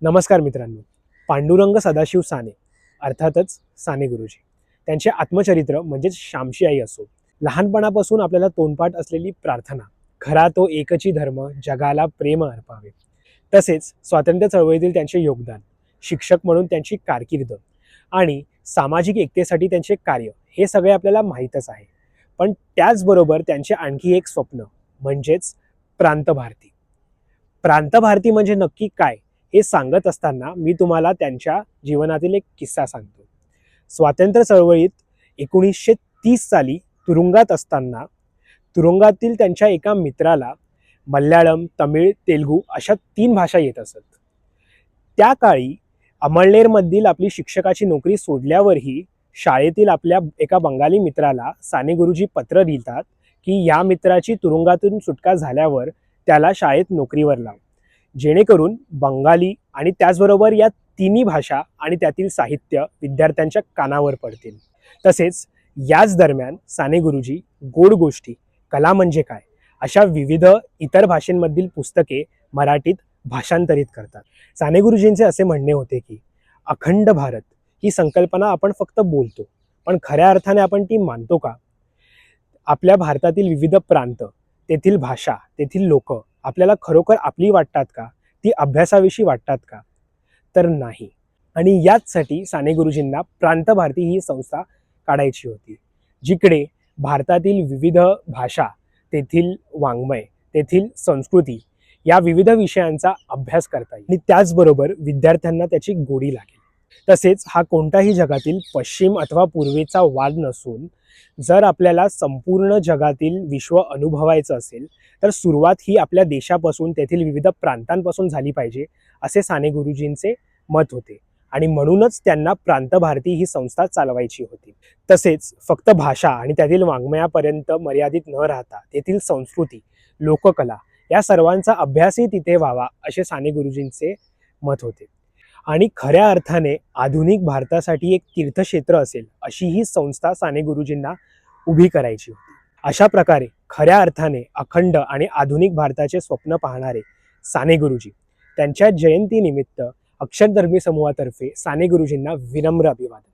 नमस्कार मित्रांनो. पांडुरंग सदाशिव साने अर्थातच साने गुरुजी, त्यांचे आत्मचरित्र म्हणजेच शामशी आई असो, लहानपणापासून आपल्याला तोंडपाठ असलेली प्रार्थना, खरा तो एकची धर्म जगाला प्रेम अर्पावे, तसेच स्वातंत्र्य चळवळीतील त्यांचे योगदान, शिक्षक म्हणून त्यांची कारकीर्द आणि सामाजिक एकतेसाठी त्यांचे कार्य, हे सगळे आपल्याला माहीतच आहे. पण त्याचबरोबर त्यांचे आणखी एक स्वप्न म्हणजेच प्रांतभारती. प्रांतभारती म्हणजे नक्की काय हे सांगत असताना मी तुम्हाला त्यांच्या जीवनातील एक किस्सा सांगतो. स्वातंत्र्य चळवळीत 1930 साली तुरुंगात असताना तुरुंगातील त्यांच्या एका मित्राला मल्याळम, तमिळ, तेलुगू अशा 3 भाषा येत असत. त्या काळी अमळनेरमधील आपली शिक्षकाची नोकरी सोडल्यावरही शाळेतील आपल्या एका बंगाली मित्राला साने गुरुजी पत्र लिहितात की या मित्राची तुरुंगातून सुटका झाल्यावर त्याला शाळेत नोकरीवर लाव, जेणेकरून बंगाली आणि त्याचबरोबर या तिन्ही भाषा आणि त्यातील साहित्य विद्यार्थ्यांच्या कानावर पडतील. तसेच याच दरम्यान साने गुरुजी गोड गोष्टी, कला म्हणजे काय अशा विविध इतर भाषांमधील पुस्तके मराठीत भाषांतरित करतात. साने गुरुजींचे असे म्हणणे होते की अखंड भारत ही संकल्पना आपण फक्त बोलतो, पण खऱ्या अर्थाने आपण ती मानतो का? आपल्या भारतातील विविध प्रांत, तेथील भाषा, तेथील लोक आपल्याला खरोखर आपली वाटतात का? ती अभ्यासाविषयी वाटतात का? तर नाही. आणि याचसाठी साने गुरुजींना प्रांतभारती ही संस्था काढायची होती, जिकडे भारतातील विविध भाषा, तेथील वाङ्मय, तेथील संस्कृती या विविध विषयांचा अभ्यास करता येईल आणि त्याचबरोबर विद्यार्थ्यांना त्याची गोडी लागेल. तसेच हा कोणताही जगातील पश्चिम अथवा पूर्वेचा वाद नसून जर आपल्याला संपूर्ण जगातील विश्व अनुभवायचं असेल तर सुरुवात ही आपल्या देशापासून, तेथील विविध प्रांतांपासून झाली पाहिजे, असे साने गुरुजींचे मत होते. आणि म्हणूनच त्यांना प्रांतभारती ही संस्था चालवायची होती. तसेच फक्त भाषा आणि त्यातील वाङ्मयापर्यंत मर्यादित न राहता तेथील संस्कृती, लोककला या सर्वांचा अभ्यासही तिथे व्हावा, असे साने गुरुजींचे मत होते. आणि खऱ्या अर्थाने आधुनिक भारतासाठी एक तीर्थक्षेत्र असेल अशी ही संस्था साने गुरुजींना उभी करायची होती. अशा प्रकारे खऱ्या अर्थाने अखंड आणि आधुनिक भारताचे स्वप्न पाहणारे साने गुरुजी, त्यांच्या जयंतीनिमित्त अक्षरधर्मी समूहातर्फे साने गुरुजींना विनम्र अभिवादन.